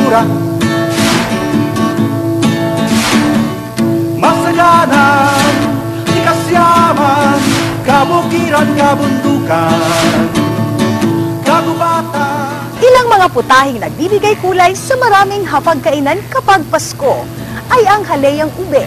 agrikultura. Masaganan, likas yaman, kabukiran, kabundukan, kagubatan. Ilang mga putahing nagbibigay kulay sa maraming hapagkainan kapag Pasko ay ang haleyang ube,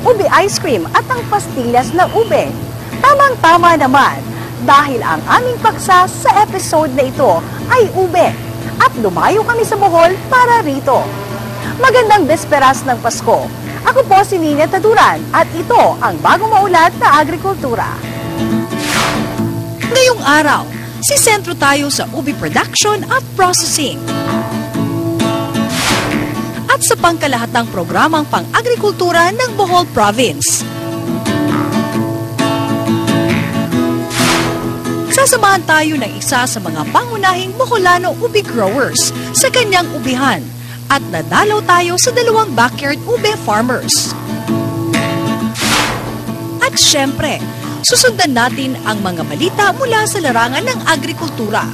ube ice cream at ang pastillas na ube. Tamang-tama naman dahil ang aming paksa sa episode na ito ay ube at lumayo kami sa Bohol para rito. Magandang besperas ng Pasko. Ako po si Nina Taduran at ito ang bagong maulat na agrikultura. Ngayong araw, sisentro tayo sa ube production at processing. At sa pangkalahatang programang pang-agrikultura ng Bohol Province. Sasamahan tayo ng isa sa mga pangunahing Boholano ube growers sa kanyang ubihan at nadalaw tayo sa dalawang backyard ube farmers. At syempre, susundan natin ang mga balita mula sa larangan ng agrikultura.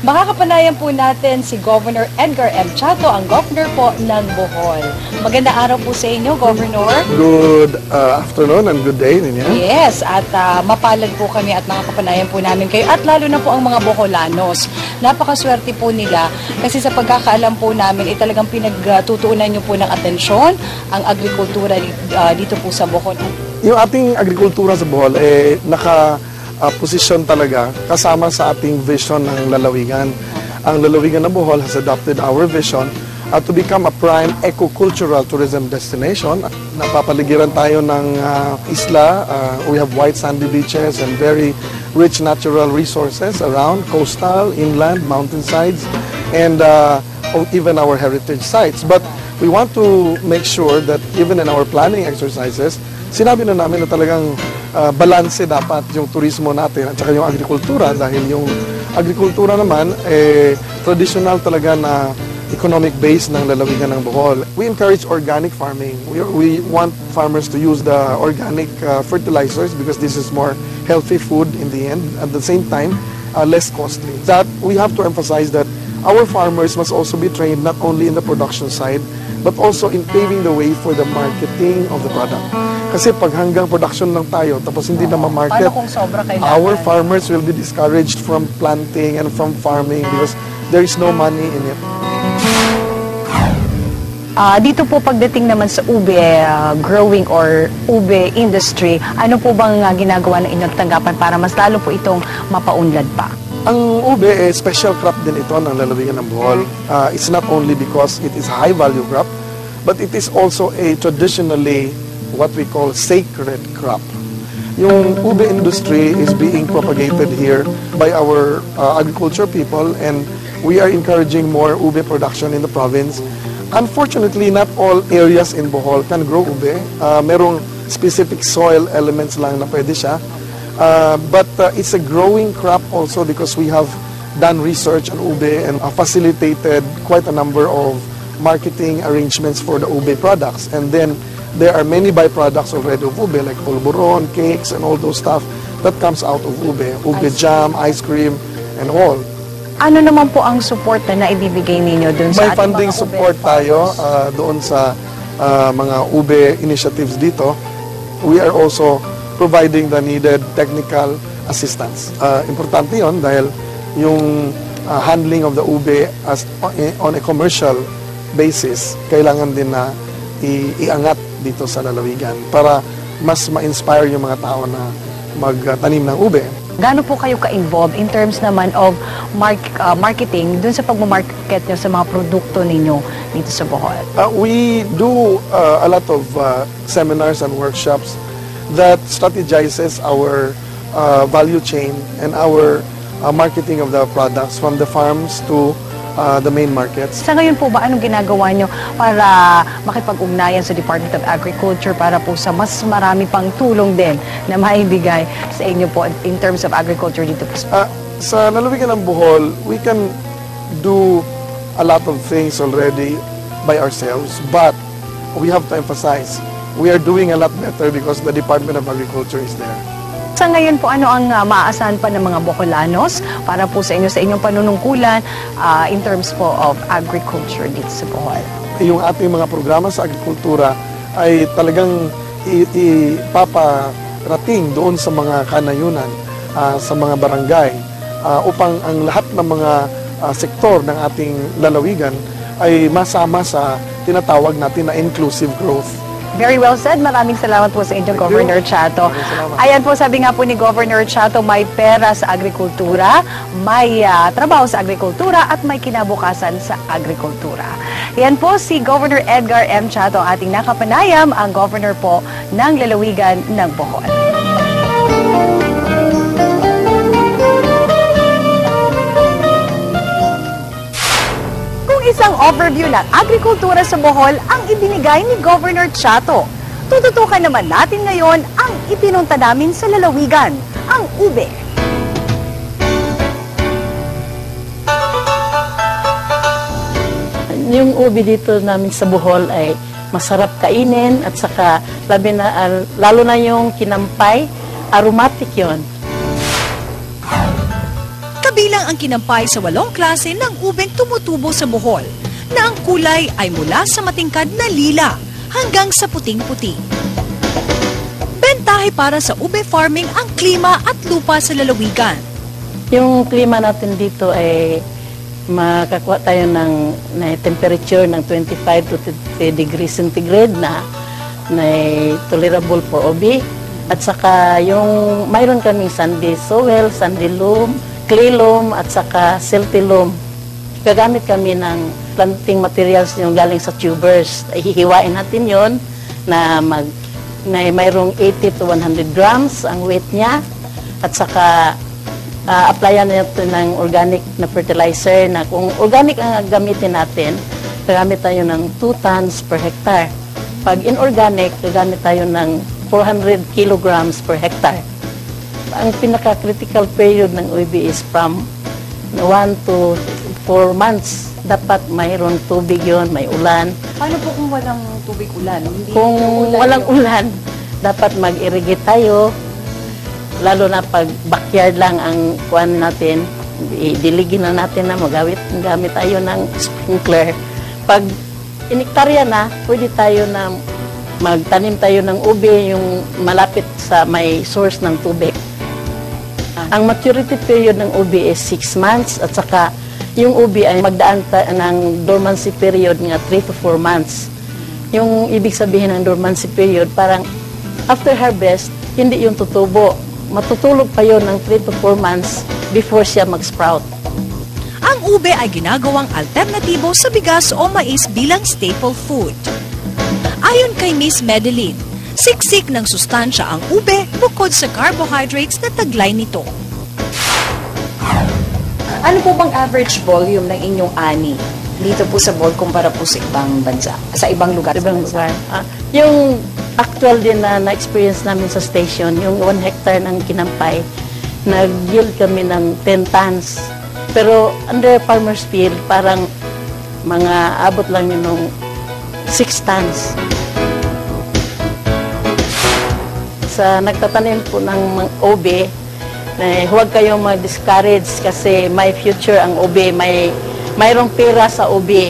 Makakapanayan po natin si Governor Edgar M. Chato, ang governor po ng Bohol. Magandang araw po sa inyo, Governor. Good afternoon and good day, Ninya. Yes, at mapalad po kami at makakapanayan po namin kayo at lalo na po ang mga Boholanos. Napakaswerte po nila kasi sa pagkakaalam po namin ay talagang pinagtutuunan nyo po ng atensyon ang agrikultura dito po sa Bohol. Yung ating agrikultura sa Bohol posisyon talaga kasama sa ating vision ng lalawigan. Ang lalawigan ng Bohol has adopted our vision to become a prime eco-cultural tourism destination. Napapaligiran tayo ng isla. We have white sandy beaches and very rich natural resources around coastal, inland, mountainsides, and even our heritage sites. But we want to make sure that even in our planning exercises, sinabi na namin na talagang balanse dapat yung turismo natin at saka yung agrikultura dahil yung agrikultura naman traditional talaga na economic base ng lalawigan ng Bohol. We encourage organic farming. We want farmers to use the organic fertilizers because this is more healthy food in the end. At the same time, less costly. That we have to emphasize that our farmers must also be trained not only in the production side but also in paving the way for the marketing of the product. Kasi pag hanggang production lang tayo, tapos hindi na ma-market, our farmers will be discouraged from planting and from farming because there is no money in it. Dito po pagdating naman sa ube growing or ube industry, ano po bang ginagawa ng inyong tanggapan para mas lalo po itong mapaunlad pa? Ang ube, special crop din ito ng lalawigan ng Bohol. It's not only because it is a high-value crop, but it is also a traditionally what we call sacred crop. Yung ube industry is being propagated here by our agriculture people and we are encouraging more ube production in the province. Unfortunately, not all areas in Bohol can grow ube. Merong specific soil elements lang na pwede siya. But it's a growing crop also because we have done research on ube and facilitated quite a number of marketing arrangements for the ube products. And then there are many byproducts already of ube like polvoron, cakes, and all those stuff that comes out of ube. Ube jam, ice cream, and all. Ano naman po ang support na naibibigay ninyo dun sa May funding support tayo doon sa mga ube initiatives dito. We are also providing the needed technical assistance. Importante yon dahil yung handling of the ube on a commercial basis, kailangan din na iangat dito sa lalawigan para mas ma-inspire yung mga tao na magtanim ng ube. Gaano po kayo ka-involved in terms naman of marketing dun sa pagmamarket nyo sa mga produkto ninyo dito sa Bohol? We do a lot of seminars and workshops that strategizes our value chain and our marketing of the products from the farms to the main markets. Sa ngayon po ba, anong ginagawa nyo para makipag-ugnayan sa Department of Agriculture para po sa mas marami pang tulong din na maibigay sa inyo po in terms of agriculture dito po? Sa lalawigan ng Bohol, we can do a lot of things already by ourselves, but we have to emphasize we are doing a lot better because the Department of Agriculture is there. Sa ngayon po, ano ang maaasahan pa ng mga Bocolanos para po sa inyong panunungkulan in terms po of agriculture dito sa Bohol? Yung ating mga programa sa agrikultura ay talagang ipaparating doon sa mga kanayunan, sa mga barangay, upang ang lahat ng mga sektor ng ating lalawigan ay masama sa tinatawag natin na inclusive growth. Very well said. Maraming salamat po sa inyong Governor Chato. Ayan po, sabi nga po ni Governor Chato, may pera sa agrikultura, may trabaho sa agrikultura, at may kinabukasan sa agrikultura. Yan po si Governor Edgar M. Chato, ating nakapanayam, ang Governor po ng lalawigan ng Bohol. Isang overview ng agrikultura sa Bohol ang ibinigay ni Governor Chato. Tututukan naman natin ngayon ang ipinunta namin sa lalawigan, ang ube. Yung ube dito namin sa Bohol ay masarap kainin at saka lalo na yung kinampay, aromatic yon. Kabilang ang kinampay sa 8 klase ng ubeng tumutubo sa Bohol, na ang kulay ay mula sa matingkad na lila hanggang sa puting-puti. Bentahe para sa ube farming ang klima at lupa sa lalawigan. Yung klima natin dito ay makakuha tayo ng temperature ng 25 to 30 degrees centigrade na tolerable for ube. At saka yung mayroon kaming sandy soil, sandy loam, clay loam at saka silty loam. Gagamit kami ng planting materials yung galing sa tubers. Hihiwain natin yon na mayroong 80 to 100 grams ang weight niya. At saka applyan natin ng organic na fertilizer na kung organic ang gamitin natin, gagamit tayo ng 2 tons per hectare. Pag inorganic, gagamit tayo ng 400 kilograms per hectare. Ang pinaka-critical period ng ube is from 1 to 4 months. Dapat mayroon tubig yon, may ulan. Paano po kung walang tubig ulan? Kung walang ulan, dapat mag-irrigate tayo. Lalo na pag backyard lang ang kuwan natin, diligin na natin na gamit tayo ng sprinkler. Pag iniktarya na, pwede tayo na magtanim tayo ng ube yung malapit sa may source ng tubig. Ang maturity period ng ube is 6 months at saka yung ube ay magdaan ng dormancy period nga 3 to 4 months. Yung ibig sabihin ng dormancy period, parang after harvest, hindi yung tutubo. Matutulog pa yun ng 3 to 4 months before siya mag-sprout. Ang ube ay ginagawang alternatibo sa bigas o mais bilang staple food. Ayon kay Miss Medeline, siksik ng sustansya ang ube bukod sa carbohydrates na taglay nito. Ano po bang average volume ng inyong ani dito po sa Bohol kumpara po sa ibang bansa, sa ibang lugar? Ibang lugar. Yung actual din na-experience namin sa station, yung 1 hectare ng kinampay, nag-yield kami ng 10 tons. Pero under farmer's field, parang mga abot lang yun ng 6 tons. Sa nagtatanim po ng ube, huwag kayong mag-discourage kasi may future ang ube, mayroong pera sa ube.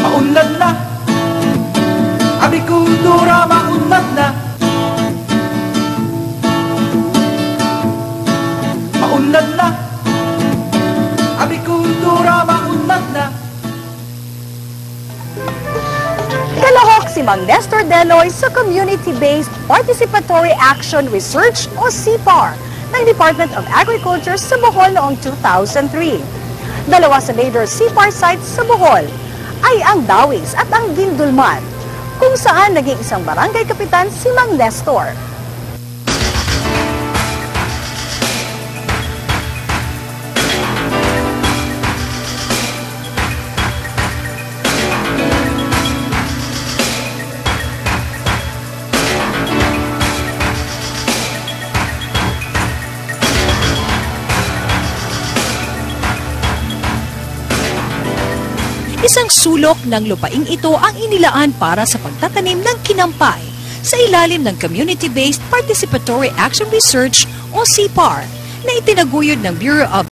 Maunlad na, agrikultura maunlad na. Maunlad na, agrikultura maunlad na. Kalahok si Mang Nestor Deloy sa Community-Based Participatory Action Research o CPAR ng Department of Agriculture sa Bohol noong 2003. Dalawa sa major CPAR sites sa Bohol ay ang Dawis at ang Gindulman, kung saan naging isang barangay kapitan si Mang Nestor. Isang sulok ng lupaing ito ang inilaan para sa pagtatanim ng kinampay sa ilalim ng Community-Based Participatory Action Research o CPAR na itinaguyod ng Bureau of